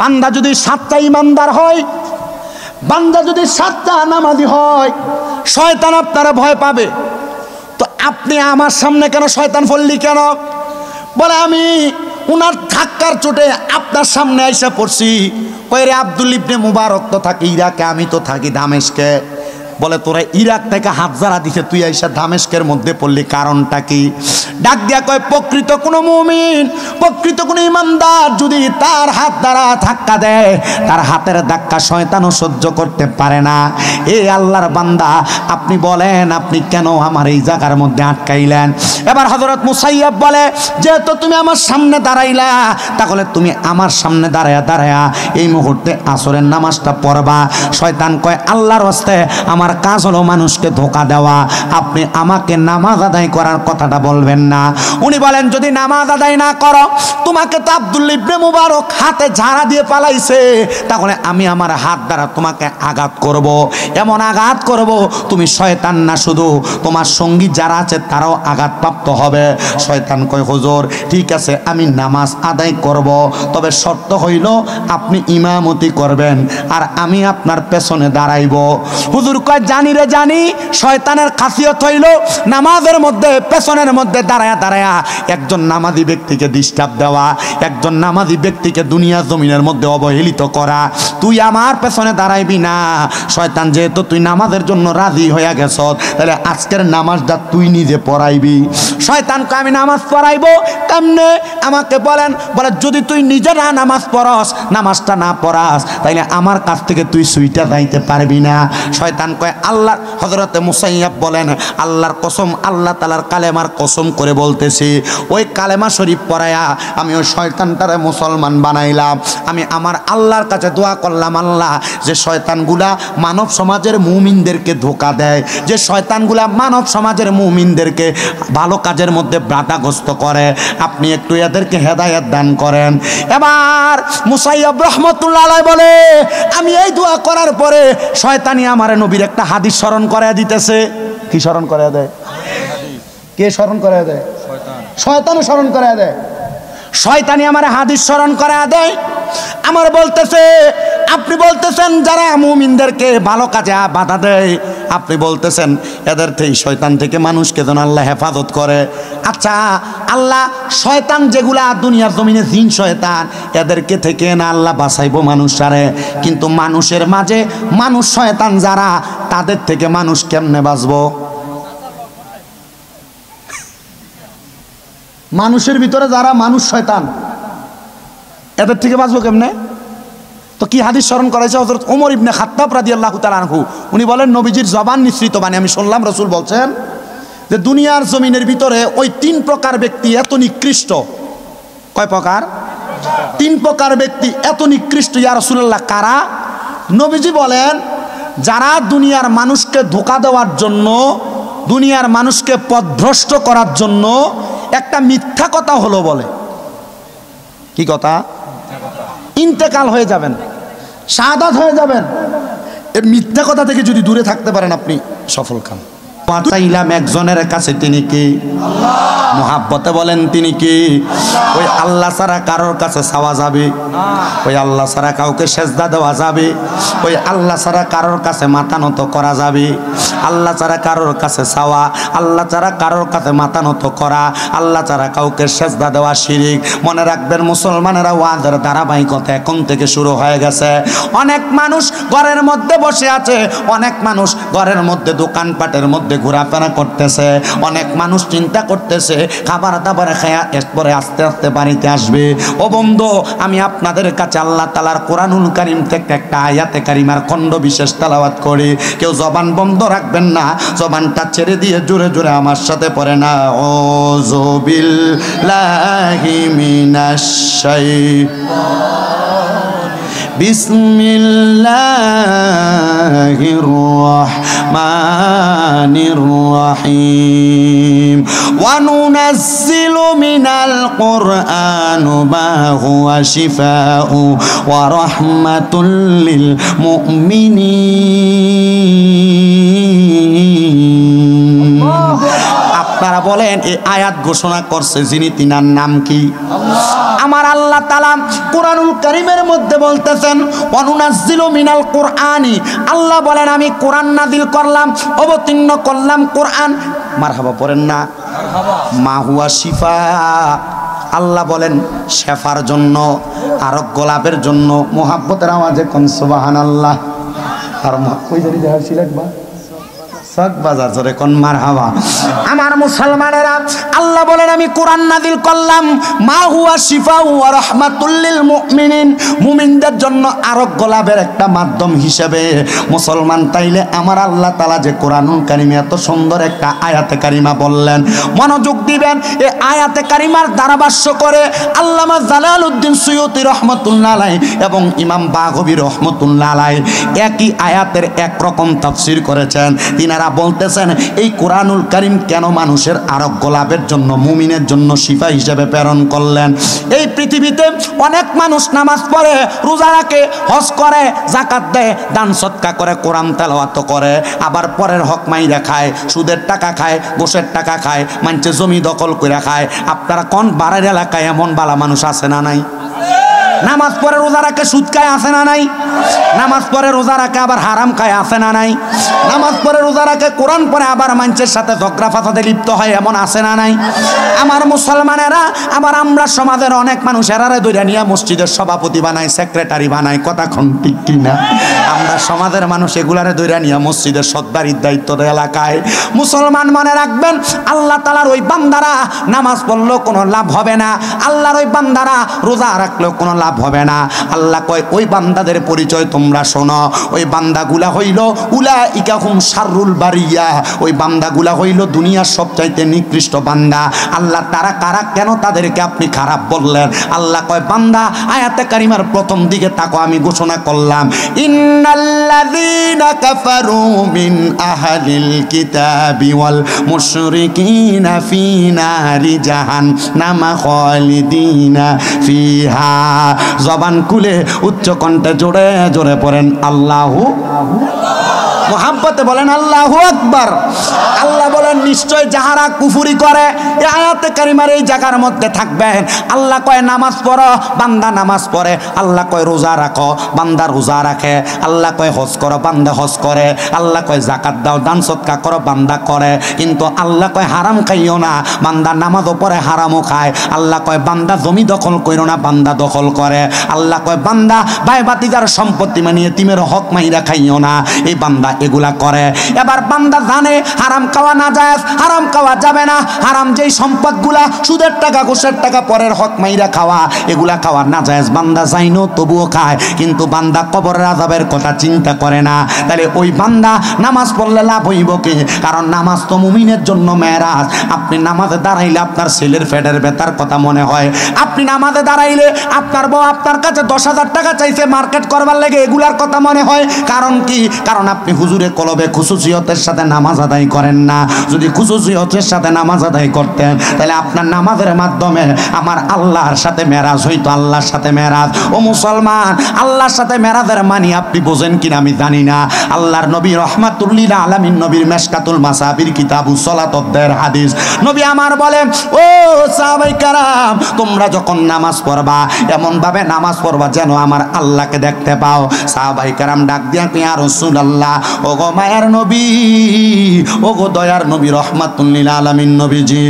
বান্দা যদি 7টা ইমানদার হয়, বান্দা যদি 7টা নামাজি হয়, শয়তান আপনারা ভয় পাবে। তো আপনি আমার সামনে কেন শয়তান ফললি কেন? বলে আমি উনার ধাক্কার চোটে আপনার সামনে আইসা পড়ছি। কয় রে আব্দুল ইবনে মুবারক তো থাকে ইরাকে, আমি তো থাকি দামেস্কে। বলে তোরা ইরাক থেকে হাতজারা দিছে, তুই আইসা দামেস্কের মধ্যে পড়লি, কারণটা কি? ডাক দিয়া কয় প্রকৃত কোনো মুমিন, প্রকৃত কোনো ইমানদার যদি তার হাত দ্বারা ধাক্কা দেয়, তার হাতের ধাক্কা শয়তানও সহ্য করতে পারে না। এ আল্লাহর বান্দা, আপনি বলেন আপনি কেন আমার এই জায়গার মধ্যে আটকাইলেন? এবার হযরত মুসাইয়্যিব বলে যেহেতু তুমি আমার সামনে দাঁড়াইলা, তাহলে তুমি আমার সামনে দাঁড়ায়া দাঁড়ায়া এই মুহূর্তে আসরের নামাজটা পড়বা। শয়তান কয় আল্লাহর হস্তে আমার কাজ হলো মানুষকে ধোঁকা দেওয়া, আপনি আমাকে নামাজ আদায় করার কথাটা বলবেন না। উনি বলেন যদি নামাজ আদায় না করো, তোমাকে তো আব্দুল ইবনে মুবারক হাতে ঝাড়া দিয়ে পালাইছে, তাহলে আমি আমার হাত দ্বারা তোমাকে আঘাত করব, এমন আঘাত করব তুমি শয়তান না শুধু তোমার সঙ্গী যারা আছে তারাও আঘাতপ্রাপ্ত হবে। শয়তান কয় হুজুর ঠিক আছে আমি নামাজ আদায় করব, তবে শর্ত হইল আপনি ইমামতি করবেন আর আমি আপনার পেছনে দাঁড়াইব। হুজুর কয় জানি রে জানি, শয়তানের খাসিয়ত হইল নামাজের মধ্যে পেছনের মধ্যে দাঁড়ায়া দাঁড়ায়া একজন নামাজি ব্যক্তিকে ডিস্টার্ব দেওয়া, একজন নামাজি ব্যক্তিকে দুনিয়া জমিনের মধ্যে অবহেলিত করা। তুই আমার পেছনে দাঁড়াইবি না। শয়তান যেহেতু তুই নামাজের জন্য রাজি হইয়া গেছ, তাহলে আজকের নামাজটা তুই নিজে পড়াইবি। শয়তানকে আমি নামাজ পড়াইবো কেমনে আমাকে বলেন? বলে যদি তুই নিজে না নামাজ পড়স, নামাজটা না পড়াস, তাইলে আমার কাছ থেকে তুই সুইটা যাইতে পারবি না। শয়তান কয় আল্লাহ, হযরতে মুসাইয়্যিব বলেন আল্লাহর কসম, আল্লাহ তাআলার কালেমার কসম করে বলতেছি, ওই কালেমা শরীফ পড়ায়া আমি ওই শয়তানটারে মুসলমান বানাইলাম। আমি আমার আল্লাহর কাছে দোয়া করলাম, আল্লাহ যে শয়তানগুলা মানব সমাজের মুমিনদেরকে ধোঁকা দেয়, যে শয়তানগুলা মানব সমাজের মুমিনদেরকে ভালো কাজের মধ্যে বাধাগ্রস্ত করে, আপনি একটু এদেরকে হেদায়েত দান করেন। এবার মুসাইয়্যিব রাহমাতুল্লাহ আলাইহি বলে আমি এই দোয়া করার পরে শয়তানি আমার নবীর একটা হাদিস স্মরণ করায় দিতেছে। কি স্মরণ করায় দেয়? কে স্মরণ করায় দেয়? শয়তান স্মরণ করায় দেয়। শয়তানি আমার হাদিস স্মরণ করায় দেয়। আমার বলতেছে আপনি বলতেছেন যারা মুমিনদেরকে ভালো কাজে বাধা দেয়, আপনি বলতেছেন এদের থেকে শয়তান থেকে মানুষকে যেন আল্লাহ হেফাজত করে। আচ্ছা আল্লাহ শয়তান যেগুলা দুনিয়ার জমিনে জিন শয়তান, এদেরকে থেকে না আল্লাহ বাঁচাইবো মানুষারে, কিন্তু মানুষের মাঝে মানুষ শয়তান যারা, তাদের থেকে মানুষ কেমনে বাঁচবো? মানুষের ভিতরে যারা মানুষ শয়তান, এদের থেকে বাঁচবো কেমনে? তো কি হাদিস স্মরণ করেছে হযরত ওমর ইবনে খাত্তাব রাদিয়াল্লাহু তাআলা আনহু, উনি বলেন নবীজির জবান নিঃসৃত বাণী আমি শুনলাম, রাসূল বলছেন যে দুনিয়ার জমিনের ভিতরে ওই 3 প্রকার ব্যক্তি এত নিকৃষ্ট। কয় প্রকার? 3 প্রকার ব্যক্তি এত নিকৃষ্ট। ইয়া রাসূলুল্লাহ কারা? নবীজি বলেন যারা দুনিয়ার মানুষকে ধোঁকা দেওয়ার জন্য, দুনিয়ার মানুষকে পথভ্রষ্ট করার জন্য একটা মিথ্যা কথা হলো বলে। কি কথা? ইন্তেকাল হয়ে যাবেন, শাহাদাত হয়ে যাবেন। এই মিথ্যা কথা থেকে যদি দূরে থাকতে পারেন আপনি সফল কাম। চাইলাম একজনের কাছে, তিনি কি? আল্লাহ। মুহাব্বতে বলেন তিনি কি? ওই আল্লাহ ছাড়া কারোর কাছে চাওয়া যাবে? ওই আল্লাহ ছাড়া কাউকে সেজদা দেওয়া যাবে? ওই আল্লাহ ছাড়া কারোর কাছে মাথা নত করা যাবে? আল্লাহ ছাড়া কারোর কাছে চাওয়া, আল্লাহ ছাড়া কারোর কাছে মাথা নত করা, আল্লাহ ছাড়া কাউকে সেজদা দেওয়া শিরিক। মনে রাখবেন মুসলমানেরা, ওয়াজের ধারাবাহিকতা এখন থেকে শুরু হয়ে গেছে। অনেক মানুষ ঘরের মধ্যে বসে আছে, অনেক মানুষ ঘরের মধ্যে দোকানপাটের মধ্যে ঘোরাফেরা করতেছে, অনেক মানুষ চিন্তা করতেছে খাবার দাবার খায়া এরপরে আস্তে আস্তে বাড়িতে আসবে। ও বন্ধু, আমি আপনাদের কাছে আল্লাহ তাআলার কোরআনুল কারীম থেকে একটা আয়াতে কারিমার খণ্ড বিশেষ তেলাওয়াত করি। কেউ জবান বন্ধ রাখবেন না, জবানটা ছেড়ে দিয়ে জোরে জোরে আমার সাথে পড়ে না, আউযু বিল্লাহি মিনাশ শাইতানির বিসমিল্লাহির রাহমানির রাহিম। ওয়া নুনাজ্জিলু মিনাল কুরআনি মা হুয়া শিফাউ ওয়া রাহমাতুল লিল মুমিনিন। আপনারা বলেন এই আয়াত ঘোষণা করছে যিনি, তিনার নাম কি? আল্লাহ। আমার আল্লাহ তাআলা কোরআনুল কারীমের মধ্যে বলতেছেন অনুনাজ্জিলু মিনাল কুরআনি, আল্লাহ বলেন আমি কোরআন নাযিল করলাম, অবতীর্ণ করলাম কোরআন। মারহাবা পড়েন না, মা হুয়া শিফা, আল্লাহ বলেন শেফার জন্য, আরোগ্য লাভের জন্য। মোহাব্বতের আওয়াজে কোন সুবহানাল্লাহ। আর কই জানি দেখা সিলেটবা বাজার জোরে কোন মারহাবা। আমার মুসলমানেরা, আল্লাহ বলেন আমি কোরআন নাযিল করলাম, মা হুয়া শিফা ওয়া রাহমাতুল লিল মুমিনিন, মুমিনদের জন্য আরোগ্য লাভের একটা মাধ্যম হিসেবে। মুসলমান তাইলে আমার আল্লাহ তাআলা যে কোরআনুল কারীমে এত সুন্দর একটা আয়াতে কারিমা বললেন, মনোযোগ দিবেন। এই আয়াতে কারিমার ধারাভাষ্য করে আল্লামা জালালউদ্দিন সুয়ুতী রাহমাতুল্লাহ আলাইহি এবং ইমাম বাগবী রাহমাতুল্লাহ আলাইহি একই আয়াতের একরকম তাফসীর করেছেন। তিনারা বলতেছেন এই কোরআনুল কারীম কেন মানুষের আরোগ্য লাভের জন্য, মুমিনের জন্য শিফা হিসেবে প্রেরণ করলেন। এই পৃথিবীতে অনেক মানুষ নামাজ পড়ে, রোজা রাখে, হজ করে, যাকাত দেয়, দান সদকা করে, কোরআন তেলাওয়াত করে, আবার পরের হক মাইরা খায়, সুদের টাকা খায়, ঘুষের টাকা খায়, মানুষে জমি দখল করে খায়। আপনারা কোন বাড়ির এলাকায় এমন বালা মানুষ আছে না নাই? নামাজ পড়ে রোজা রাখে, সুদ খায়, আছে না নাই? নামাজ পড়ে রোজা রাখে আবার হারাম খায়, আছে না নাই? নামাজ পড়ে রোজা রাখে, কোরআন পড়ে আবার মানুষের সাথে ঝগড়া ফাসাদে লিপ্ত হয়, এমন আছে না নাই? আমার মুসলমানেরা, আবার আমরা সমাজের অনেক মানুষ এরারে ধরে নিয়ে মসজিদের সভাপতি বানায়, সেক্রেটারি বানায়, কথা কোন ঠিক কিনা? আমরা সমাজের মানুষ এগুলারে ধরে নিয়ে মসজিদের সদবাড়ির দায়িত্ব দেয় এলাকায়। মুসলমান মনে রাখবেন, আল্লাহ তাআলার ওই বান্দারা নামাজ পড়লেও কোনো লাভ হবে না, আল্লাহর ওই বান্দারা রোজা রাখলেও কোনো লাভ হবে না। আল্লাহ কয় ওই বান্দাদের পরিচয় তোমরা শোনো, ওই বান্দাগুলা হইল উলাইকা হুম শাররুল বারিয়া, ওই বান্দাগুলা হইল দুনিয়ার সবচাইতে নিকৃষ্ট বান্দা। আল্লাহ তারা কারা, কেন তাদেরকে আপনি খারাপ বললেন? আল্লাহ কয় বান্দা আয়াতে কারিমার প্রথম দিকে তাকো আমি ঘোষণা করলাম, ইন্নাল্লাযীনা কাফারু মিন আহলিল কিতাবি ওয়াল মুশরিকিনা ফি নারি জাহান্নাম খালিদিনা ফিহা। জবান খুলে উচ্চ কণ্ঠে জোরে জোরে পড়েন আল্লাহু, মোহাব্বতে বলেন আল্লাহু আকবার। আল্লাহ বলেন নিশ্চয় যাহারা কুফরি করে, এই আয়াতে কারিমার এই জায়গার মধ্যে থাকবেন। আল্লাহ কয় নামাজ পড়ো, বান্দা নামাজ পড়ে। আল্লাহ কয় রোজা রাখো, বান্দা রোজা রাখে। আল্লাহ কয় হজ করো, বান্দা হজ করে। আল্লাহ কয় যাকাত দাও, দান সদকা করো, বান্দা করে। কিন্তু আল্লাহ কয় হারাম খাইও না, বান্দা নামাজও পড়ে হারামও খায়। আল্লাহ কয় বান্দা জমি দখল করো না, বান্দা দখল করে। আল্লাহ কয় বান্দা ভাই ভাতিজার সম্পত্তি মানে এতিমের হক মাইরা খাইও না, এই বান্দা এগুলা করে। এবার বান্দা জানে হারাম খাওয়া না যায়, হারাম খাওয়া যাবে না, হারাম যেই সম্পদগুলা সুদের টাকা, ঘুষের টাকা, পরের হক মাইরা খাওয়া, এগুলা খাওয়া না যায়। বান্দা যাইনো তবুও খায়, কিন্তু বান্দা কবরের আযাবের কথা চিন্তা করে না। তাহলে ওই বান্দা নামাজ পড়লে লাভ হইব কি? কারণ নামাজ তো মুমিনের জন্য মেরাজ। আপনি নামাজে দাঁড়াইলে আপনার ছেলের ফেডের ব্যথার কথা মনে হয়। আপনি নামাজে দাঁড়াইলে আপনার বউ আপনার কাছে 10,000 টাকা চাইছে মার্কেট করবার লেগে, এগুলার কথা মনে হয়। কারণ কি? কারণ আপনি হুজুরে কলবে খুশুসিয়তের সাথে নামাজ আদায় করেন না। যদি খুশুসিয়তের সাথে নামাজ আদায় করতেন, তাহলে আপনার নামাজের মাধ্যমে আমার আল্লাহর সাথে মেরাজ হইতো, আল্লাহর সাথে মেরাজ। ও মুসলমান, আল্লাহর সাথে মেরাজের মানি আপনি বোঝেন কিনা আমি জানি না। আল্লাহর নবী রহমাতুল্লিল আলামিন নবীর মেশকাতুল মাসাবির কিতাবুস সালাত অধ্যায়ের হাদিস, নবী আমার বলেন, ও সাহাবায়ে কেরাম, তোমরা যখন নামাজ পড়বা এমন ভাবে নামাজ পড়বা যেন আমার আল্লাহকে দেখতে পাও। সাহাবায়ে কেরাম ডাক দিয়া ইয়া রাসূলুল্লাহ, ও গো মায়ার নবী, ও গো দয়ার নবী রহমাতুল্লিল আলামিন নবীজি,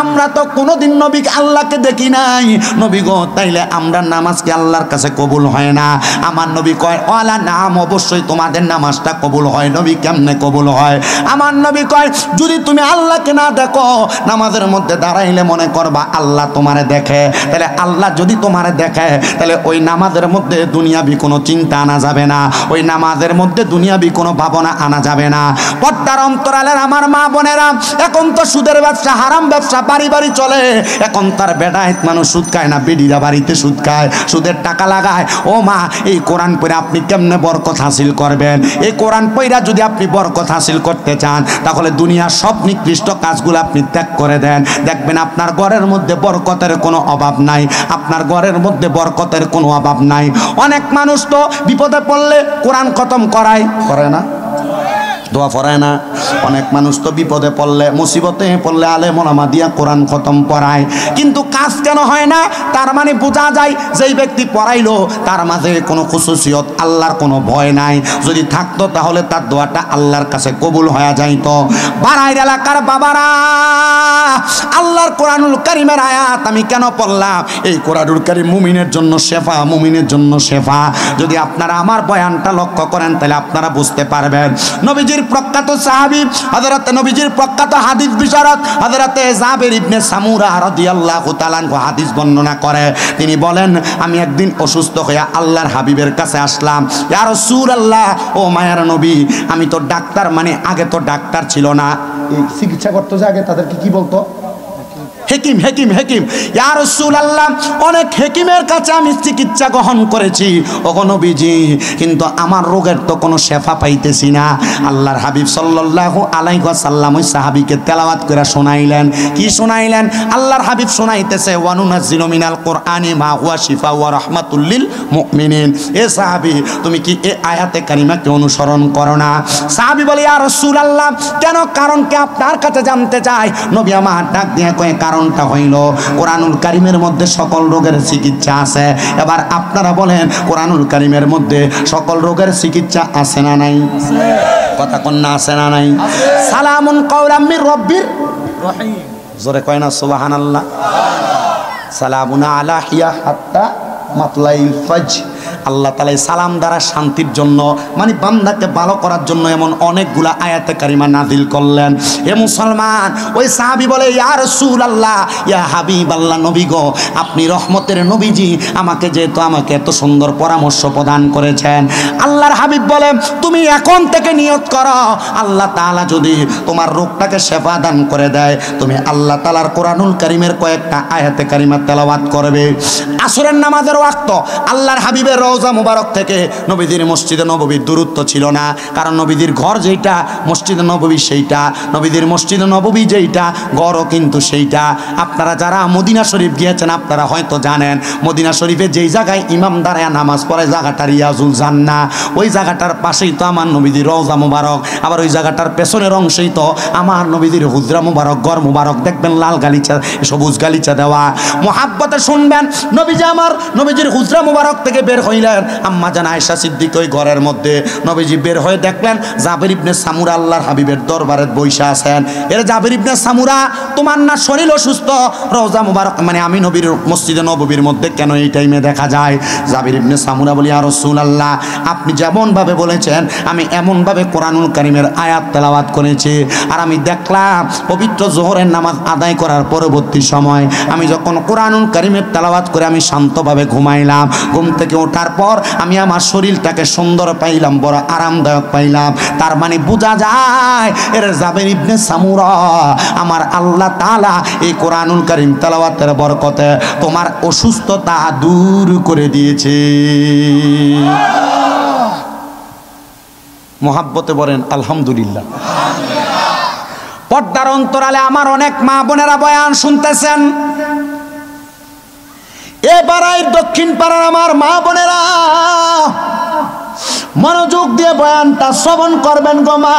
আমরা তো কোনোদিন নবীকে আল্লাহকে দেখি নাই। নবী গো, তাইলে আমরা নামাজ কি আল্লাহর কাছে কবুল হয় না? আমার নবী কয় ওয়ালা নাম, অবশ্যই তোমাদের নামাজটা কবুল হয়। নবী কেমনে কবুল হয়? আমার নবী কয় যদি তুমি আল্লাহকে না দেখো, নামাজের মধ্যে দাঁড়াইলে মনে করবা আল্লাহ তোমারে দেখে। তাহলে আল্লাহ যদি তোমারে দেখে, তাহলে ওই নামাজের মধ্যে দুনিয়াবি কোনো চিন্তা আনা যাবে না, ওই নামাজের মধ্যে দুনিয়াবি কোনো ভাবনা আনা যাবে না। পর্দার অন্তরালের আমার মা বোনেরা, এখন তো সুদের ব্যবসা, হারাম ব্যবসা বাড়ি বাড়ি চলে। এখন তার বেডায়েত মানুষ সুদ খায় না, বেডিরা বাড়িতে সুদ খায়, সুদের টাকা লাগায়। ও মা, এই কোরআন পড়ে আপনি কেমনে বরকত হাসিল করবেন? এই কোরআন পড়া যদি আপনি বরকত হাসিল করতে চান, তাহলে দুনিয়ার সব নিকৃষ্ট কাজগুলো আপনি ত্যাগ করে দেন। দেখবেন আপনার ঘরের মধ্যে বরকতের কোনো অভাব নাই, আপনার ঘরের মধ্যে বরকতের কোনো অভাব নাই। অনেক মানুষ তো বিপদে পড়লে কোরআন খতম করে না, দোয়া পড়ায় না। অনেক মানুষ তো বিপদে পড়লে মুসিবতে পড়লে আলেম ওলামা দিয়া কোরআন খতম পড়ায়, কিন্তু কাজ কেন হয় না? তার মানে বোঝা যায় যেই ব্যক্তি পড়াইলো তার মাঝে কোনো খুশুসিয়ত, আল্লাহর কোনো ভয় নাই। যদি থাকতো তাহলে তার দোয়াটা আল্লাহর কাছে কবুল হয়ে যাইত। বাড়াইর এলাকার বাবারা, আল্লাহর কোরআনুল কারীমের আয়াত আমি কেন পড়লাম? এই কোরআনুল কারীম মুমিনের জন্য শেফা, মুমিনের জন্য শেফা। যদি আপনারা আমার বয়ানটা লক্ষ্য করেন তাহলে আপনারা বুঝতে পারবেন। নবীজির প্রখ্যাত সাহাবী হযরত নবীজির প্রখ্যাত হাদিস বিশারদ হযরত জাবের ইবনে সামুরা রাদিয়াল্লাহু তাআলা হাদিস বর্ণনা করে। তিনি বলেন, আমি একদিন অসুস্থ হয়ে আল্লাহর হাবিবের কাছে আসলাম। ইয়া রাসূলুল্লাহ, ও মায়ার নবী, আমি তো ডাক্তার, মানে আগে তো ডাক্তার ছিল না, এই চিকিৎসা করতে যে আগে তাদেরকে কি বলতো? হেকিম। হেকিম হেকিম ইয়া রাসূলুল্লাহ, অনেক হেকিমের কাছে আমি চিকিৎসা গ্রহণ করেছি ওগো নবীজি, কিন্তু আমার রোগের তো কোনো শেফা পাইতেছি না। আল্লাহর হাবিব সাল্লাল্লাহু আলাইহি ওয়াসাল্লাম ওই সাহাবীকে তেলাওয়াত করে শোনাইলেন। কি শোনাইলেন? আল্লাহর হাবিব শোনাইতেছে, ওয়া নুনাজ্জিলু মিনাল কুরআনি মা হুয়া শিফা ওয়া রাহমাতুল লিল মুমিনিন। এ সাহাবী, তুমি কি এই আয়াতে কারিমাকে অনুসরণ করো না? সাহাবী বলে, ইয়া রাসূলুল্লাহ, কেন? কারণকে আপনার কাছে জানতে চাই। নবী আমার ডাক দিয়ে কয়, কারণটা হইল কোরআনুল কারীমের মধ্যে সকল রোগের চিকিৎসা আছে। এবার আপনারা বলেন, কোরআনুল কারীমের মধ্যে সকল রোগের চিকিৎসা আছে না নাই? কথা কন্যা আছে না নাই? সালামুন কাওলাম মির রাব্বির রহিম। জোরে কয় না সুবহানাল্লাহ? সালামুন আলা হিয়া হাত্তা মাতলাইল ফাজর। আল্লাহ তাআলা সালাম দ্বারা শান্তির জন্য, মানে বান্দাকে ভালো করার জন্য এমন অনেকগুলা আয়াতে কারিমা নাজিল করলেন। হে মুসলমান, ওই সাহাবী বলে, ইয়া রাসূলুল্লাহ, ইয়া হাবিবাল্লাহ, নবী গো, আপনি রহমতের নবীজি, আমাকে যেহেতু আমাকে এত সুন্দর পরামর্শ প্রদান করেছেন, আল্লাহর হাবিব বলে, তুমি এখন থেকে নিয়ত করো, আল্লাহ তাআলা যদি তোমার রোগটাকে শেফা দান করে দেয়, তুমি আল্লাহ তাআলার কোরআনুল কারীমের কয়েকটা আয়াতে কারিমা তেলাওয়াত করবে। আসরের নামাজের ওয়াক্ত আল্লাহর হাবিবের রওজা মুবারক থেকে নবীজির মসজিদে নববীর দূরত্ব ছিল না, কারণ নবীজির ঘর যেইটা মসজিদে নববী সেইটা, নবীজির মসজিদে নববী যেইটা ঘরও কিন্তু সেইটা। আপনারা যারা মদিনা শরীফ গিয়েছেন আপনারা হয়তো জানেন, মদিনা শরীফে যেই জায়গায় ইমাম দাঁড়ায় নামাজ পড়ে জায়গাটা রিয়াজুল জান্নাহ, ওই জায়গাটার পাশেই তো আমার নবীজির রওজা মুবারক, আবার ওই জায়গাটার পেছনের অংশেই তো আমার নবীজির হুজরা মুবারক, ঘর মুবারক। দেখবেন লাল গালিচা, সবুজ গালিচা দেওয়া। মুহাব্বতে শুনবেন, নবীজি আমার নবীজির হুজরা মুবারক থেকে বের হইলেন, আম্মা জান আয়েশা সিদ্দিক ওই ঘরের মধ্যে। নবীজি বের হয়ে দেখলেন জাবের ইবনে সামুরা আল্লাহর হাবিবের দরবারে বইসা আছেন। এর জাবের ইবনে সামুরা, তোমার না শরীর অসুস্থ, রওজা মুবারক, মানে আমি নবীর মসজিদে নববীর মধ্যে কেন এই টাইমে দেখা যায়? জাবের ইবনে সামুরা বলি, ইয়া রাসূলুল্লাহ, আপনি যেমনভাবে বলেছেন আমি এমনভাবে কোরআনুল কারীমের আয়াত তেলাওয়াত করেছি। আর আমি দেখলাম পবিত্র জোহরের নামাজ আদায় করার পরবর্তী সময় আমি যখন কোরআনুল কারীমের তেলাওয়াত করে আমি শান্তভাবে ঘুমাইলাম, ঘুম থেকে ওঠার পর আমি আমার শরীরটাকে সুন্দর পাইলাম, বড় আরামদায়ক পাইলাম। তার মানে বোঝা যায় এর জাবের ইবনে সামুরা, আমার আল্লাহ তাআলা এই কোরআনুল কারীম তেলাওয়াতের বরকতে তোমার অসুস্থতা দূর করে দিয়েছে। মুহাব্বতে বলেন আলহামদুলিল্লাহ। পর্দার অন্তরালে আমার অনেক মা বোনেরা বয়ান শুনতেছেন। এবার দক্ষিণ পাড়ার আমার মা বোনেরা মনোযোগ দিয়ে বয়ানটা শ্রবণ করবেন গো মা।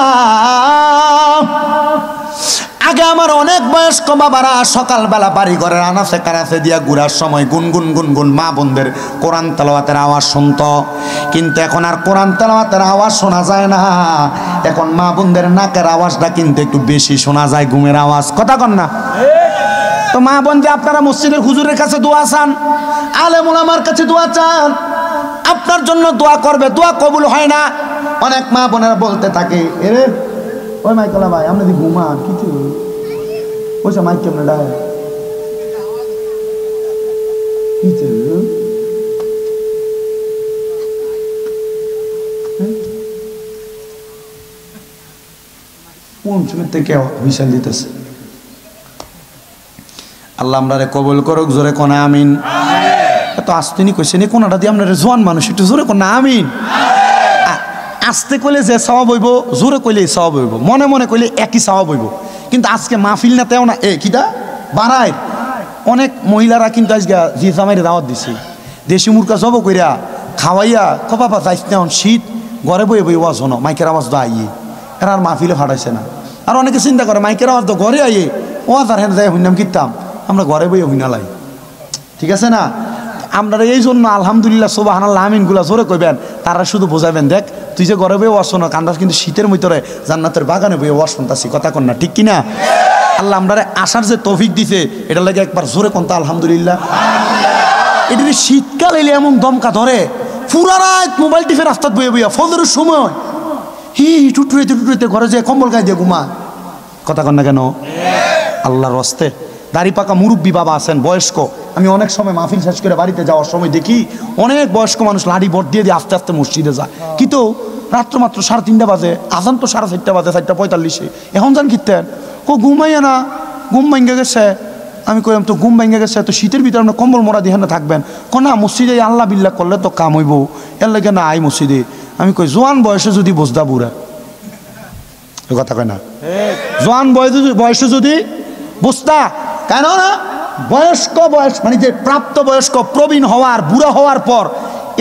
আগে আমার অনেক বয়স্ক বাবারা সকালবেলা বাড়ি ঘরের আনাচে কানাচে দিয়া ঘুরার সময় গুনগুন গুনগুন মা বোনদের কোরআন তেলাওয়াতের আওয়াজ শুনতো, কিন্তু এখন আর কোরআন তেলাওয়াতের আওয়াজ শোনা যায় না। এখন মা বোনদের নাকের আওয়াজটা কিন্তু একটু বেশি শোনা যায়, ঘুমের আওয়াজ। কথা কন না? তো মা বোন যে আপনারা মসজিদের হুজুরের কাছে দোয়া চান, আলেম ওলামার কাছে দোয়া চান, আপনার জন্য দোয়া করবে, দোয়া কবুল হয় না। অনেক মা বোনেরা বলতে থাকে, এরে ওই মাইকলা ভাই আপনি দি ঘুমান কিছু ওইসব মাইক কেমন ডায় কিছু কোন সময় থেকে হুইসেল দিতেছে। আল্লাহ আমরা কবুল করুক, জোরে কোনা আমিন। এত আস্তেনি কইছে নি কোনাটা দিয়ে আপনার জোয়ান মানুষ, একটু জোরে কোনা আমিন। আস্তে কইলে যে সওয়াব হইব, জোরে কইলে সওয়াব হইব, মনে মনে কইলে একই সওয়াব হইব। কিন্তু আজকে মাহফিল না তেও না, কিটা বাড়ায়। অনেক মহিলারা কিন্তু আজকে জি জামাইরে দাওয়াত দিছে, দেশি মুরগা জব কইরা খাওয়াইয়া, বাবা যাইস না শীত, ঘরে বয়ে বই ওয়াজ হনো, মাইকের আওয়াজ দা আইয়ে। এরা আর মাহফিলে ফাটাইছে না। আর অনেকে চিন্তা করে মাইকের আওয়াজ তো ঘরে আইয়ে ও আর হ্যাঁ যাই হইনাম কিতাম, আমরা ঘরে বইয়ে হইনালাই, ঠিক আছে না? আপনারা এই জন্য আলহামদুলিল্লাহ সুবহানাল্লাহ আমিনগুলা জোরে কইবেন, তারা শুধু বোঝাবেন দেখ তুই যে ঘরে বইয়ে ওয়াজ শোনো কান্দাস, কিন্তু শীতের ভিতরে জান্নাতের বাগানে বইয়ে ওয়াজ শুনতাছি, কথা কন না, ঠিক কিনা? আল্লাহ আমরা আসার যে তৌফিক দিছে এটা লাগে একবার জোরে কোনটা আলহামদুলিল্লাহ। এটা শীতকাল এলে এমন দমকা ধরে, পুরা রাত মোবাইল টিপে রাস্তাত বইয়ে বইয়া ফজরের সময় টুটুরেতে ঘরে যে কম্বল গায়ে দিয়ে ঘুমা, কথা কন না কেন? আল্লাহর রাস্তে দাড়ি পাকা মুরব্বী বাবা আছেন বয়স্ক, আমি অনেক সময় মাহফিল শেষ করে বাড়িতে যাওয়ার সময় দেখি অনেক বয়স্ক মানুষ লাঠি ভোট দিয়ে দিয়ে আস্তে আস্তে মসজিদে যায়, কিন্তু রাত্র মাত্র 3:30 বাজে, আজান তো 4:30 বাজে, 4:45, এখন যান কিতেন ও ঘুমাইয়া না, ঘুম ভাঙ্গে গেছে। আমি কইলাম তো ঘুম ভাঙ্গে গেছে, তো শীতের ভিতরে আপনার কম্বল মোড়া দিয়ে না থাকবেন, না মসজিদে আল্লাহ বিল্লাহ করলে তো কাম হইব, এর লাগে না আই মসজিদে। আমি কই জোয়ান বয়সে যদি বসদা বুড়া, কথা কয় না, জোয়ান বয়সে যদি বুঝতা, কেন না বয়স্ক বয়স মানে যে প্রাপ্ত বয়স্ক প্রবীণ হওয়ার বুড়া হওয়ার পর,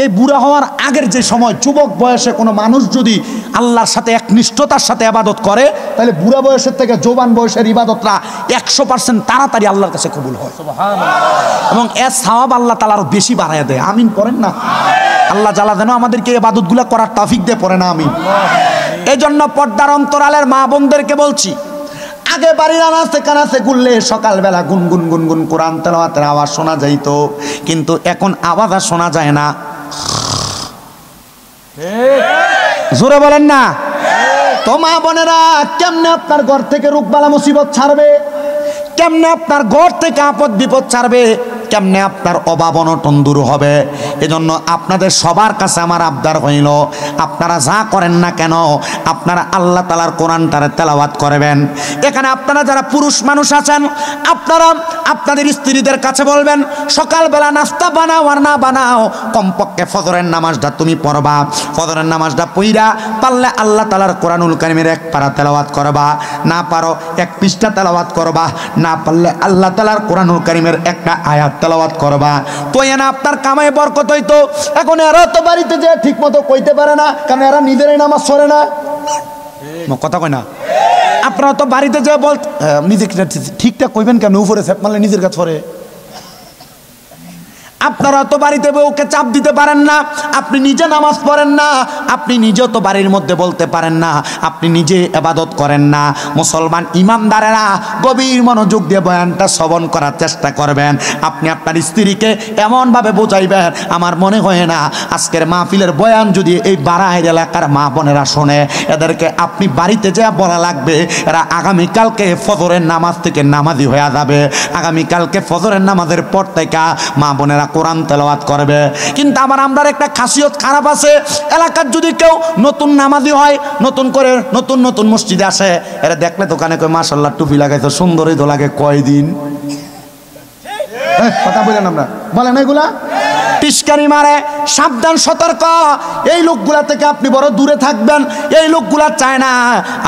এই বুড়া হওয়ার আগের যে সময় যুবক বয়সে কোনো মানুষ যদি আল্লাহর সাথে একনিষ্ঠতার সাথে ইবাদত করে, তাহলে বুড়া বয়সের থেকে জোয়ান বয়সের ইবাদতটা 100% তাড়াতাড়ি আল্লাহর কাছে কবুল হয়, এবং এর সওয়াব আল্লাহ তাআলা আরো বেশি বাড়ায় দেয়। আমিন পড়েন না? আল্লাহ জালা যেন আমাদেরকে ইবাদতগুলো করার তৌফিক দিয়ে পড়ে না, আমিন। এই জন্য পর্দার অন্তরালের মা বোনদেরকে বলছি, আগে বাড়ির আনাচে কানাচে ঘুরলে সকালবেলা গুনগুন গুনগুন কোরআন তেলাওয়াতের আওয়াজ শোনা যাইত, কিন্তু এখন আওয়াজ আর শোনা যায় না। জোরে বলেন না? তো মা বোনেরা, কেমনে আপনার ঘর থেকে রোগবালা মুসিবত ছাড়বে, কেমনে আপনার ঘর থেকে আপদ বিপদ ছাড়বে, কেমনে আপনার অভাব অনটন দূর হবে? এজন্য আপনাদের সবার কাছে আমার আবদার হইল, আপনারা যা করেন না কেন আপনারা আল্লাহ তাআলার কোরআনটারে তেলাওয়াত করবেন। এখানে আপনারা যারা পুরুষ মানুষ আছেন, আপনারা আপনাদের স্ত্রীদের কাছে বলবেন সকালবেলা নাস্তা বানাও আর না বানাও, কমপক্ষে ফজরের নামাজটা তুমি পড়বা, ফজরের নামাজটা পইরা পারলে আল্লাহ তাআলার কোরআনুল কারীমের এক পারা তেলাওয়াত করবা, না পারো 1 পৃষ্ঠা তেলাওয়াত করবা, না পারলে আল্লাহ তাআলার কোরআনুল কারীমের একটা আয়াত তেলাওয়াত করবা, তো এনা আপনার কামাই বরকত হইতো। এখন এরা তো বাড়িতে যে ঠিক মতো কইতে পারে না, কারণ এরা নিজেরাই নামাজ পড়ে না, কথা কয় না? আপনারা তো বাড়িতে যে বল নিজে ঠিকঠাক কইবেন কেন, উপরে ফেপ মারলে নিজের কাছে পড়ে। আপনারা তো বাড়িতে বউকে চাপ দিতে পারেন না, আপনি নিজে নামাজ পড়েন না, আপনি নিজেও তো বাড়ির মধ্যে বলতে পারেন না, আপনি নিজে ইবাদত করেন না। মুসলমান ইমানদারেরা গভীর মনোযোগ দিয়ে বয়ানটা শ্রবণ করার চেষ্টা করবেন। আপনি আপনার স্ত্রীকে এমনভাবে বোঝাইবেন, আমার মনে হয় না আজকের মাহফিলের বয়ান যদি এই বাড়াইর এলাকার মা বোনেরা শোনে, এদেরকে আপনি বাড়িতে যা বলা লাগবে, এরা আগামীকালকে ফজরের নামাজ থেকে নামাজি হয়ে যাবে, আগামীকালকে ফজরের নামাজের পর থেকে মা বোনেরা কোরআন তেলাওয়াত করবে। কিন্তু আমরা একটা খাসিয়ত খারাপ আছে, এলাকার যদি কেউ নতুন নামাজি হয়, নতুন করে নতুন নতুন মসজিদে আসে, এরা দেখলে দোকানে কয় মাশাআল্লাহ টুপি লাগাইছো, সুন্দরই তো লাগে, কয়দিন কথা বলেন, আমরা বলেন এগুলা টিস্কারি মারে। সাবধান, সতর্ক, এই লোকগুলা থেকে আপনি বড় দূরে থাকবেন। এই লোকগুলা চায় না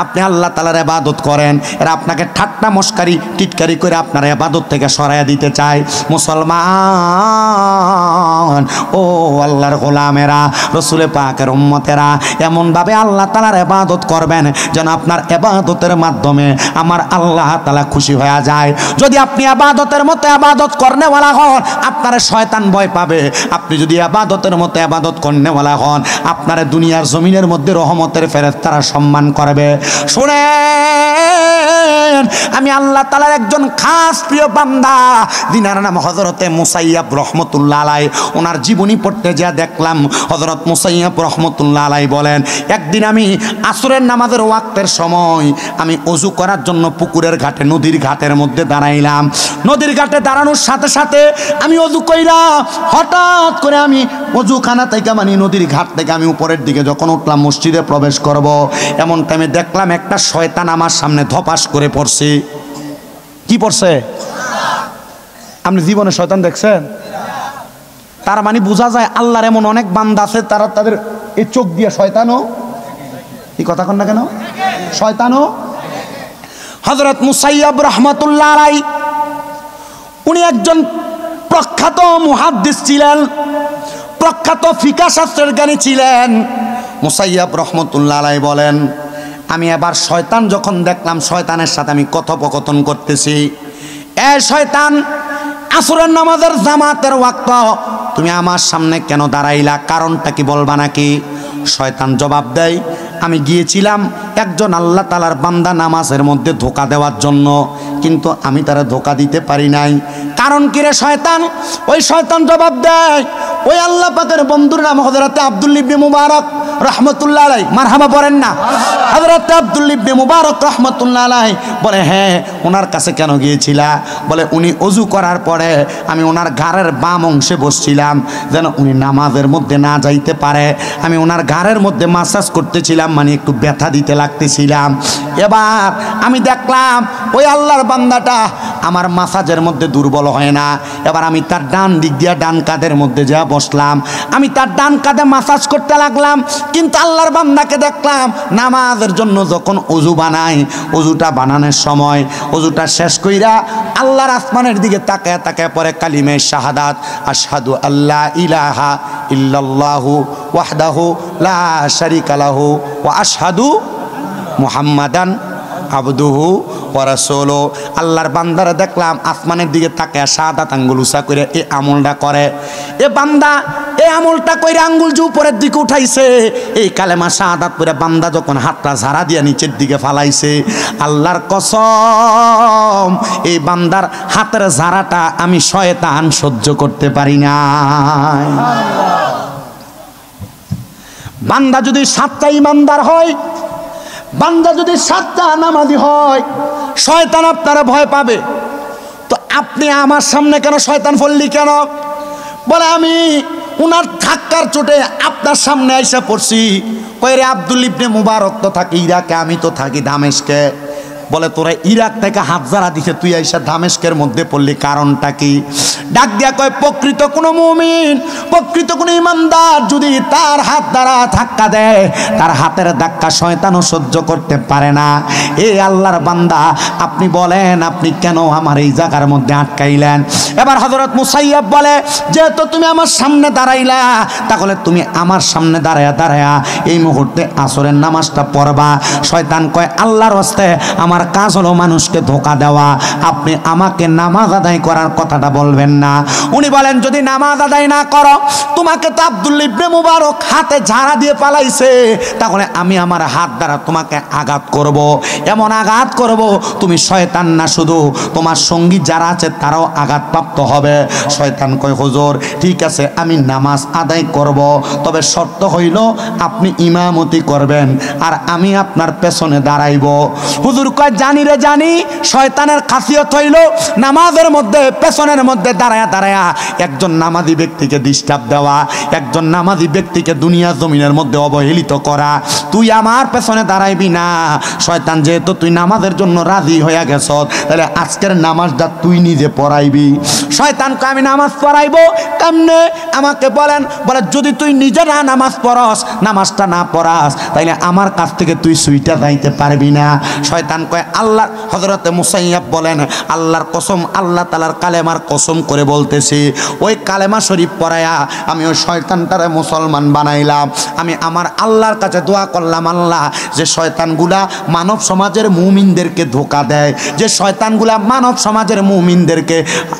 আপনি আল্লাহ তাআলার ইবাদত করেন, এরা আপনাকে ঠাট্টা মস্কারি টিটকারি করে আপনার ইবাদত থেকে সরাইয়া দিতে চায়। মুসলমান ও আল্লাহর গোলামেরা, রাসূল পাকের উম্মতেরা, এমনভাবে আল্লাহ তাআলার ইবাদত করবেন যেন আপনার ইবাদতের মাধ্যমে আমার আল্লাহ তাআলা খুশি হয়ে যায়। যদি আপনি ইবাদতের মতো ইবাদত করনেওয়ালা হন, আপনার শয়তান ভয় পাবে। আপনি যদি ইবাদতের মতো ইবাদত করনেওয়ালা হন, আপনার দুনিয়ার জমিনের মধ্যে রহমতের ফেরেশতারা সম্মান করবে। শুনেন, আমি আল্লাহ তাআলার একজন খাস প্রিয় বান্দা, যিনার নাম হযরতে মুসাইয়াব রহমতুল্লাহ আলাইহি। ওনার জীবনী পড়তে যা দেখলাম, হযরত মুসাইয়াব রহমতুল্লাহ আলাইহি বলেন, একদিন আমি আসরের নামাজের ওয়াক্তের সময় আমি ওযু করার জন্য পুকুরের ঘাটে, নদীর ঘাটের মধ্যে দাঁড়াইলাম। নদীর ঘাটে দাঁড়ানোর সাথে সাথে আমি ওযু কইরা হঠাৎ করে আমি ওযুখানা থেকে মানে নদীর ঘাট থেকে আমি উপরের দিকে যখন উঠলাম মসজিদে প্রবেশ করব, এমন টাইমে দেখলাম একটা শয়তান আমার সামনে ধপাস করে পড়ছে। কি পড়ছে? আপনি জীবনে শয়তান দেখছেন? তার মানে বোঝা যায় আল্লাহর এমন অনেক বান্দা আছে, তারা তাদের এই চোখ দিয়ে শয়তানও, এই কথা কন না কেন, শয়তানও। হযরত মুসাইয়াব রাহমাতুল্লাহ আলাইহি উনি একজন প্রখ্যাত মুহাদ্দিস ছিলেন, প্রখ্যাত ফিকাহ শাস্ত্রের জ্ঞানী ছিলেন। মুসাইয়াব রহমতুল্লাহ আলাইহি বলেন, আমি এবার শয়তান যখন দেখলাম, শয়তানের সাথে আমি কথোপকথন করতেছি, এ শয়তান, আসরের নামাজের জামাতের ওয়াক্ত তুমি আমার সামনে কেন দাঁড়াইলা, কারণটা কি বলবা নাকি? শয়তান জবাব দেয়, আমি গিয়েছিলাম একজন আল্লাহ তাআলার বান্দা নামাজের মধ্যে ধোঁকা দেওয়ার জন্য, কিন্তু আমি তারা ধোঁকা দিতে পারি নাই। কারণ কি রে শয়তান? ওই শয়তান জবাব দেয়, ওই আল্লাহ পাকের বন্ধুর নাম হযরত আব্দুল্লাহ ইবনে মুবারক রাহমাতুল্লাহ আলাইহি, মারহাবা পড়েন না। হযরত আব্দুল্লাহ ইবনে মুবারক রাহমাতুল্লাহ আলাইহি বলে, হ্যাঁ, ওনার কাছে কেন গিয়েছিলা? বলে, উনি ওযু করার পরে আমি ওনার ঘাড়ের বাম অংশে বসছিলাম যেন উনি নামাজের মধ্যে না যাইতে পারে। আমি ওনার ঘাড়ের মধ্যে মাসাজ করতেছিলাম, মানে একটু ব্যথা দিতে লাগতেছিলাম। এবার আমি দেখলাম ওই আল্লাহর বান্দাটা আমার মাসাজের মধ্যে দুর্বল হয় না। এবার আমি তার ডান দিক দিয়া ডান কাঁধের মধ্যে যা বসলাম, আমি তার ডান কাঁধে মাসাজ করতে লাগলাম। কিন্তু আল্লাহর বান্দাকে দেখলাম নামাজের জন্য যখন ওযু বানায়, ওযুটা বানানোর সময় ওযুটা শেষ কইরা আল্লাহর আসমানের দিকে তাকায় তাকায় পরে কালিমে শাহাদাত, আশহাদু আল্লা ইলাহা ইল্লাল্লাহু ওয়াহদাহু লা শারীকা লাহু ওয়া আশহাদু মুহাম্মাদান আবদুহু ওয়া রাসূলুহু। আল্লাহর বান্দারা দেখলাম আসমানের দিকে তাকায় শাহাদাত আঙ্গুল উঁচা করে এই আমলটা করে। এ বান্দা এই আমলটা কইরা আঙ্গুল যে উপরের দিকে উঠাইছে, এই কালেমা শাহাদাত পড়ে বান্দা যখন হাতটা ঝাড়া দিয়া নিচের দিকে ফালাইছে, আল্লাহর কসম এই বান্দার হাতের ঝাড়াটা আমি শয়তান সহ্য করতে পারি না। বান্দা যদি সাতটা ইমানদার হয়, বান্দা যদি সাতটা নামাজি হয়, শয়তান আপনারা ভয় পাবে। তো আপনি আমার সামনে কেন শয়তান ফল্লি কেন? বলে, আমি উনার ধাক্কার চোটে আপনার সামনে আইসা পড়ছি। কইরে আব্দুল্লাহ ইবনে মুবারক তো থাকে ইরাকে, আমি তো থাকি দামেস্কে। বলে, তোরা ইরাক থেকে হাত যারা দিছে, তুই আইসা দামেস্কের মধ্যে পড়লি, কারণটা কি? ডাক দিয়া কয়, প্রকৃত কোনো মুমিন, প্রকৃত কোনো ইমানদার যদি তার হাত দ্বারা ধাক্কা দেয়, তার হাতের ধাক্কা শয়তানও সহ্য করতে পারে না। এ আল্লাহর বান্দা, আপনি বলেন আপনি কেন আমার এই জায়গার মধ্যে আটকাইলেন? এবার হযরত মুসাইয়াব বলে, যেহেতু তুমি আমার সামনে দাঁড়াইলা, তাহলে তুমি আমার সামনে দাঁড়ায়া দাঁড়ায়া এই মুহূর্তে আসরের নামাজটা পড়বা। শয়তান কয়, আল্লাহর হস্তে আমার কাজ হলো মানুষকে ধোঁকা দেওয়া, আপনি আমাকে নামাজ আদায় করার কথাটা বলবেন না। উনি বলেন, যদি নামাজ আদায় না করো, তোমাকে তো আব্দুল্লাহ ইবনে মুবারক হাতে ঝাড়া দিয়ে পালাইছে, তাহলে আমি আমার হাত দ্বারা তোমাকে আঘাত করব, এমন আঘাত করব তুমি শয়তান না, শুধু তোমার সঙ্গী যারা আছে তারাও আঘাতপ্রাপ্ত হবে। শয়তান কয়, হুজুর ঠিক আছে, আমি নামাজ আদায় করব, তবে শর্ত হইল আপনি ইমামতি করবেন আর আমি আপনার পেছনে দাঁড়াইব। হুজুর কয়, জানি রে জানি, শয়তানের খাসিয়ত হইল নামাজের মধ্যে পেছনের মধ্যে দাঁড়ায়া দাঁড়ায়া একজন নামাজি ব্যক্তিকে ডিস্টার্ব দেওয়া, একজন নামাজি ব্যক্তিকে দুনিয়া জমিনের মধ্যে অবহেলিত করা। তুই আমার পেছনে দাঁড়াইবি না। শয়তান, যেহেতু তুই নামাজের জন্য রাজি হইয়া গেছ, তাহলে আজকের নামাজটা তুই নিজে পড়াইবি। শয়তান কয়, আমি নামাজ পড়াইবো কেমনে আমাকে বলেন? বলে, যদি তুই নিজে না নামাজ পড়স, নামাজটা না পড়াস, তাইলে আমার কাছ থেকে তুই সুইটা যাইতে পারবি না। শয়তান কয়, আল্লাহ, হযরতে মুসাইয়াব বলেন, আল্লাহর কসম, আল্লাহ তাআলার কালেমার কসম করে বলতেছি, ওই কালেমা শরীফ পড়ায়া আমি ওই শয়তানটারে মুসলমান বানাইলাম। আমি আমার আল্লাহর কাছে দোয়া করলাম, আল্লাহ, যে শয়তানগুলা মানব সমাজের মুমিনদেরকে ধোঁকা দেয়, যে শয়তানগুলা মানব সমাজের মুমিনদেরকে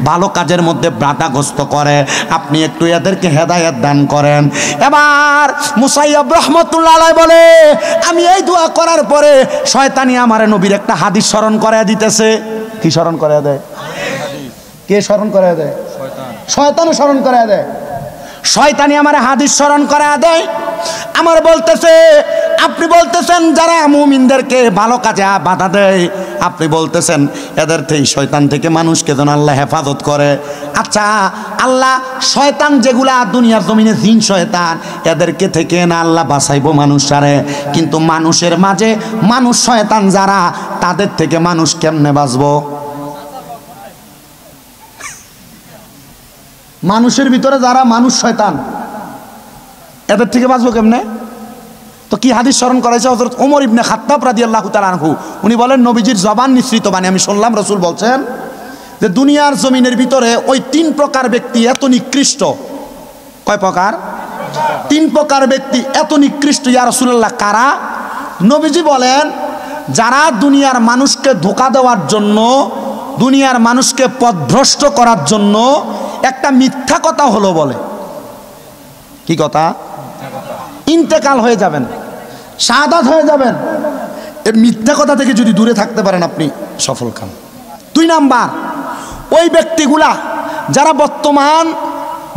ভালো কাজের মধ্যে বাধাগ্রস্ত করে, আপনি একটু এদেরকে হেদায়েত দান করেন। এবার মুসাইয়াব রাহমাতুল্লাহ আলাইহি বলে, আমি এই দোয়া করার পরে শয়তানি আমার নবীর একটা হাদিস স্মরণ করায়া দিতেছে। কি স্মরণ করায়া দেয়? কে স্মরণ করায়া দেয়? শয়তান স্মরণ করায়া দেয়। শয়তানি আমার হাদিস স্মরণ করায়া দেয়। আমার বলতেছে, আপনি বলতেছেন যারা মুমিনদেরকে ভালো কাজে বাধা দেয়, আপনি বলতেছেন এদের থেকে, শয়তান থেকে মানুষকে যেন আল্লাহ হেফাজত করে। আচ্ছা, আল্লাহ শয়তান যেগুলা দুনিয়ার জমিনে জিন শয়তান, এদেরকে থেকে না আল্লাহ বাঁচাইবো মানুষারে, কিন্তু মানুষের মাঝে মানুষ শয়তান যারা, তাদের থেকে মানুষ কেমনে বাঁচবো? মানুষের ভিতরে যারা মানুষ শয়তান, এদের থেকে বাঁচবো কেমনে? তো কি হাদিস স্মরণ করাইছে হযরত ওমর ইবনে খাত্তাব রাদিয়াল্লাহু তাআলা আনহু। উনি বলেন, নবীজির জবান নিঃসৃত বাণী আমি শুনলাম, রাসূল বলছেন যে দুনিয়ার জমিনের ভিতরে ওই তিন প্রকার ব্যক্তি এত নিকৃষ্ট। কয় প্রকার? তিন প্রকার ব্যক্তি এত নিকৃষ্ট। ইয়া রাসূলুল্লাহ, কারা? নবীজি বলেন যারা দুনিয়ার মানুষকে ধোঁকা দেওয়ার জন্য, দুনিয়ার মানুষকে পথভ্রষ্ট করার জন্য একটা মিথ্যা কথা হলো বলে, কি কথা? ইন্তেকাল হয়ে যাবেন, শাহাদাত হয়ে যাবেন। এই মিথ্যা কথা থেকে যদি দূরে থাকতে পারেন আপনি সফল কাম। 2 নাম্বার, ওই ব্যক্তিগুলা যারা বর্তমান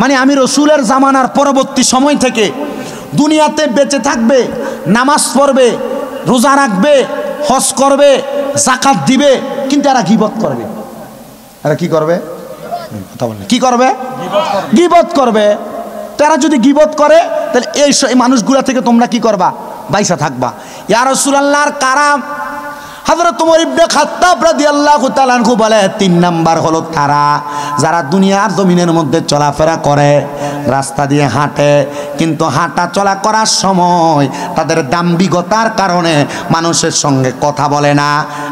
মানে আমি রসুলের জামানার পরবর্তী সময় থেকে দুনিয়াতে বেঁচে থাকবে, নামাজ পড়বে, রোজা রাখবে, হজ করবে, যাকাত দিবে, কিন্তু এরা গীবত করবে। এরা কি করবে? কথা বলে কি করবে? গীবত করবে। তারা যদি গীবত করে তাহলে এই মানুষগুলা থেকে তোমরা কি করবা? বাইসা থাকবা। ইয়া রাসূলুল্লাহর কারাম হযরত ওমর ইবনে খাত্তাব রাদিয়াল্লাহু তাআলা আনহু বলে 3 নাম্বার হলো তারা যারা দুনিয়ার জমিনের মধ্যে চলাফেরা করে, রাস্তা দিয়ে হাঁটে, কিন্তু হাঁটা চলা করার সময় তাদের দাম্ভিকতার কারণে মানুষের সঙ্গে কথা বলে না।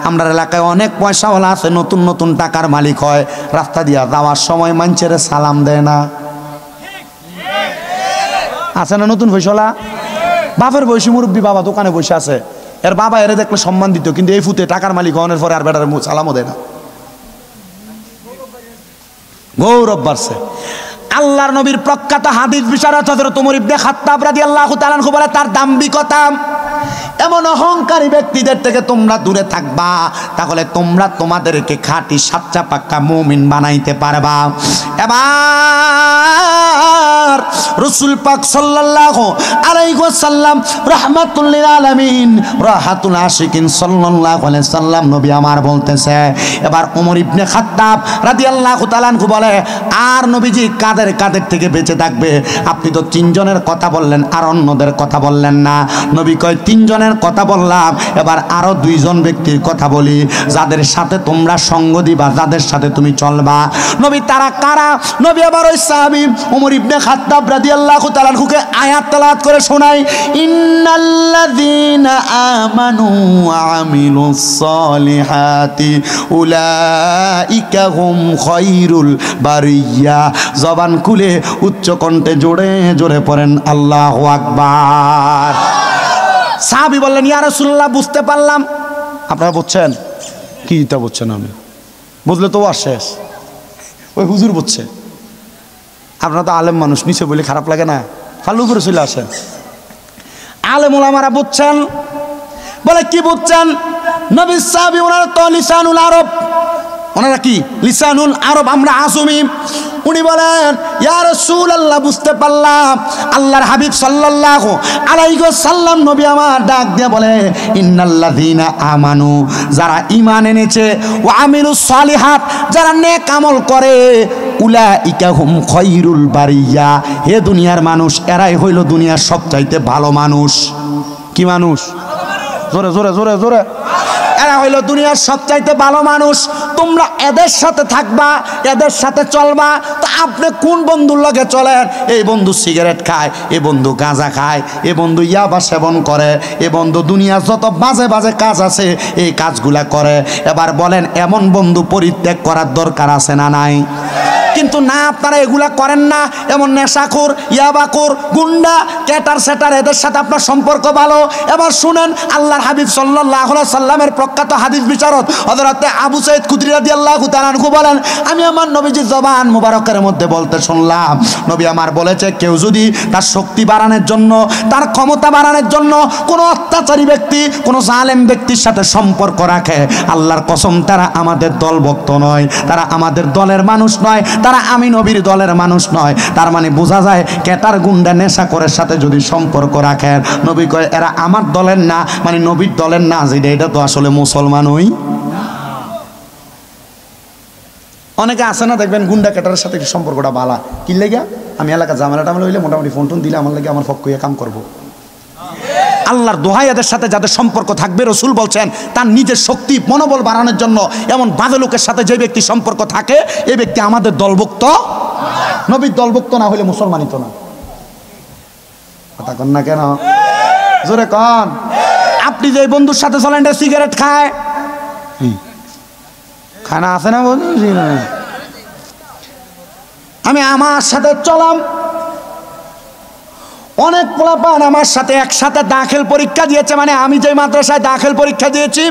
আমরা এলাকায় অনেক পয়সাওয়ালা আছে, নতুন নতুন টাকার মালিক হয়, রাস্তা দিয়ে যাওয়ার সময় মানুষের সালাম দেয় না। আছে না নতুন পয়সাওয়ালা? বাপের বয়সী মুরব্বী বাবা দোকানে বসে আছে, এর বাবা এর দেখলে সম্মান দিত, কিন্তু এই ফুতে টাকার মালিক হওয়ার পরে আর বেটার সালামও দেয় না। গৌরব বাড়ছে। আল্লাহর নবীর প্রখ্যাত হাদিস বিশারদ হযরত ওমর ইবনে খাত্তাব রাদিয়াল্লাহু তাআলা আনহু বলে তার দাম্ভিকতা, এমন অহংকারী ব্যক্তিদের থেকে তোমরা দূরে থাকবা, তাহলে তোমরা তোমাদেরকে খাঁটি সাচ্চা পাক্কা মুমিন বানাইতে পারবা। এবার রাসূল পাক সাল্লাল্লাহু আলাইহি ওয়াসাল্লাম রাহমাতুল লিল আলামিন রাহাতুল আশিকিন সাল্লাল্লাহু আলাইহি সাল্লাম নবী আমার বলতেছে, এবার ওমর ইবনে খাত্তাব রাদিয়াল্লাহু তাআলা আনহু বলে, আর নবীজি কাদের থেকে বেঁচে থাকবে? আপনি তো 3 জনের কথা বললেন, আর অন্যদের কথা বললেন না। নবী কয় 3 জনের কথা বললাম, এবার আরো 2 জন ব্যক্তির কথা বলি, যাদের সাথে তোমরা সঙ্গ দিবা, যাদের সাথে তুমি চলবা। নবী তারা কারা? নবী আবার ওই সাহাবী ওমর ইবনে খাত্তাব রাদিয়াল্লাহু তাআলা আনহুকে আয়াত তেলাওয়াত করে শোনায়, ইন্নাল্লাযীনা আমানু ওয়া আমিলুস সালিহাতি উলাইকা হুম খায়রুল বারিয়া। জবান খুলে উচ্চ কণ্ঠে জোরে জোরে পড়েন আল্লাহু আকবার। সাহাবী বললেন, ইয়া রাসূলুল্লাহ বুঝতে পারলাম। আপনারা বুঝছেন? কি তা বুঝছেন? আমি বুঝলে তো আর শেষ, ওই হুজুর বুঝছে। আপনারা তো আলেম মানুষ, নিচে বলে খারাপ লাগে না, ফালু করে চলে আসেন। আলেম ওলামারা বুঝছেন। বলে কি বুঝছেন? নবী সাহাবী ওনারা তো লিসানুল আরব, ওনারা কি লিসানুল আরব, আমরা আসুমি। উনি বলেন, ইয়া রাসূলুল্লাহ বুঝতে পারলাম। আল্লাহর হাবিব সাল্লাল্লাহু আলাইহি ওয়াসাল্লাম নবী আমার ডাক দিয়ে বলে, ইন্নাল্লাযীনা আমানু, যারা ঈমান এনেছে, ওয়া আমিলুস সালিহাত, যারা নেক আমল করে, উলাইকা হুম খায়রুল বারিয়া, হে দুনিয়ার মানুষ, এরাই হইল দুনিয়ার সবচাইতে ভালো মানুষ। কি মানুষ? জোরে জোরে জোরে জোরে। এরা হইল দুনিয়ার সবচাইতে ভালো মানুষ। তোমরা এদের সাথে থাকবা, এদের সাথে চলবা। তো আপনি কোন বন্ধুর লগে চলেন? এই বন্ধু সিগারেট খায়, এ বন্ধু গাঁজা খায়, এ বন্ধু ইয়াবা সেবন করে, এ বন্ধু দুনিয়ার যত বাজে বাজে কাজ আছে এই কাজগুলা করে। এবার বলেন, এমন বন্ধু পরিত্যাগ করার দরকার আছে না নাই? কিন্তু না, আপনারা এগুলা করেন না। এমন নেশাখোর, ইয়াবাখোর, গুন্ডা, ক্যাটার সেটার, এদের সাথে আপনার সম্পর্ক ভালো। এবার শুনেন, আল্লাহর হাবিব সাল্লাল্লাহু আলাইহি সাল্লামের প্রখ্যাত হাদিস বিশারদ হযরত আবু সাঈদ খুদরি রাদিয়াল্লাহু তাআলা আনহু বলেন, আমি আমার নবীজির জবান মুবারকের মধ্যে বলতে শুনলাম, নবী আমার বলেছে, কেউ যদি তার শক্তি বাড়ানোর জন্য, তার ক্ষমতা বাড়ানোর জন্য কোনো অত্যাচারী ব্যক্তি, কোনো জালেম ব্যক্তির সাথে সম্পর্ক রাখে, আল্লাহর কসম তারা আমাদের দলভুক্ত নয়, তারা আমাদের দলের মানুষ নয়, তারা আমি নবীর দলের মানুষ নয়। তার মানে বোঝা যায়, ক্যাটার গুন্ডা নেশাখোরের সাথে যদি সম্পর্ক রাখেন, নবী কয় এরা আমার দলের না, মানে নবীর দলের না। যেটা এটা তো আসলে মুসলমানই। অনেকে আছে না, দেখবেন গুন্ডা ক্যাটারের সাথে সম্পর্কটা ভালো, কি লেগে? আমি এলাকা ঝামেলা টামেলা হইলে মোটামুটি ফোন টোন দিলে আমার লাগে আমার পক্ষ হয়ে কাম করবো। আল্লাহর দোহাই, এদের সাথে যাদের সম্পর্ক থাকবে, রাসূল বলছেন তার নিজের শক্তি মনোবল বাড়ানোর জন্য এমন বাজে লোকের সাথে যে ব্যক্তি সম্পর্ক থাকে, এই ব্যক্তি আমাদের দলভুক্ত, নবীর দলভুক্ত না হলে মুসলমানই তো না। কথা কন না কেন? জোরে কন। আপনি যে বন্ধুর সাথে চলেন, সিগারেট খায়, খানা আছে না বন্ধু? আমি আমার সাথে চলাম, অনেক পোলাপান আমার সাথে একসাথে দাখিল পরীক্ষা দিয়েছে, মানে আমি যে মাদ্রাসায় দাখিল পরীক্ষা দিয়েছি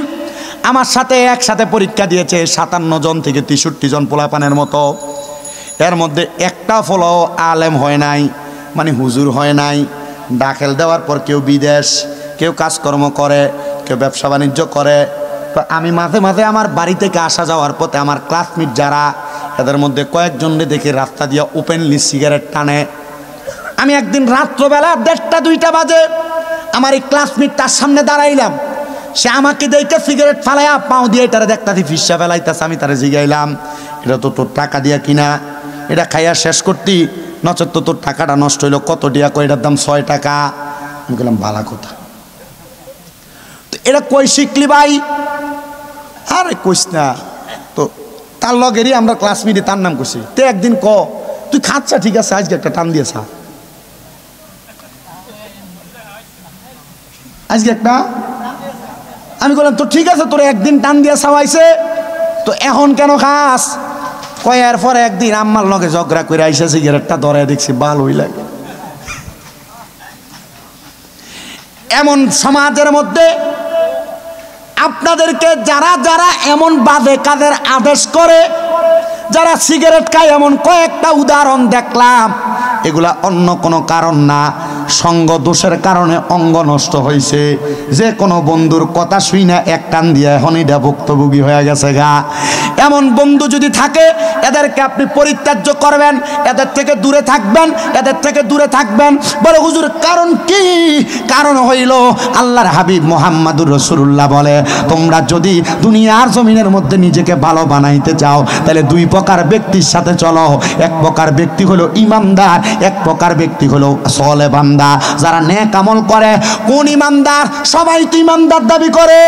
আমার সাথে একসাথে পরীক্ষা দিয়েছে 57 জন থেকে 63 জন পোলাপানের মতো। এর মধ্যে একটা ফলো আলেম হয় নাই, মানে হুজুর হয় নাই। দাখিল দেওয়ার পর কেউ বিদেশ, কেউ কাজকর্ম করে, কেউ ব্যবসা বাণিজ্য করে। তো আমি মাঝে মাঝে আমার বাড়ি থেকে আসা যাওয়ার পথে আমার ক্লাসমেট যারা, এদের মধ্যে কয়েকজনকে দেখে রাস্তা দিয়ে ওপেনলি সিগারেট টানে। আমি একদিন রাত্রবেলা 1:30-2টা বাজে আমার এই ক্লাসমেট তার সামনে দাঁড়াইলাম, সে আমাকে দেখে সিগারেট ফালাইয়া পাও দিয়ে এটারে দেখতাছি ফিসা ফেলাইতেছে। আমি তারে জিগাইলাম, এটা তো তোর টাকা দিয়া কিনা, এটা খাইয়া শেষ করতি, নচেত তো তোর টাকাটা নষ্ট হইলো। কত টিয়া? কই এটার দাম 6 টাকা। আমি বললাম বালা কথা, তো এটা কই শিখলি ভাই? আরে কইস না তো, তার লগেরই আমরা ক্লাসমেটে, তার নাম কইছি। তে একদিন ক তুই খাচ্ছা, ঠিক আছে আজকে একটা টান দিয়েছা, আজকে একটা। আমি বললাম তো ঠিক আছে, তোর একদিন টান দিয়ে খাওয়াইছে, তো এখন কেন খাস? কয়ার পরে একদিন আম্মার লগে ঝগড়া করে আইসা সিগারেটটা ধরে দেখছি ভালোই লাগে। এমন সমাজের মধ্যে আপনাদেরকে যারা যারা এমন বাজে কাজের আদেশ করে, যারা সিগারেট খায়, এমন কয়েকটা উদাহরণ দেখলাম। এগুলা অন্য কোনো কারণ না, সঙ্গ দোষের কারণে অঙ্গ নষ্ট হয়েছে। যে কোনো বন্ধুর কথা শুই না এক কান দিয়ে এখন এটা ভুক্তভোগী হয়ে গেছে গা। এমন বন্ধু যদি থাকে এদেরকে আপনি পরিত্যাজ্য করবেন, এদের থেকে দূরে থাকবেন, এদের থেকে দূরে থাকবেন। বলে হুজুর কারণ কি? কারণ হইল আল্লাহর হাবিব মুহাম্মাদুর রাসূলুল্লাহ বলে, তোমরা যদি দুনিয়ার জমিনের মধ্যে নিজেকে ভালো বানাইতে চাও তাহলে 2 প্রকার ব্যক্তির সাথে চলো। এক প্রকার ব্যক্তি হলো ইমানদার, এক প্রকার ব্যক্তি হলো সলে বান্দা, যারা নেক আমল করে। কোন ইমানদার? সবাই তো ইমানদার দাবি করে,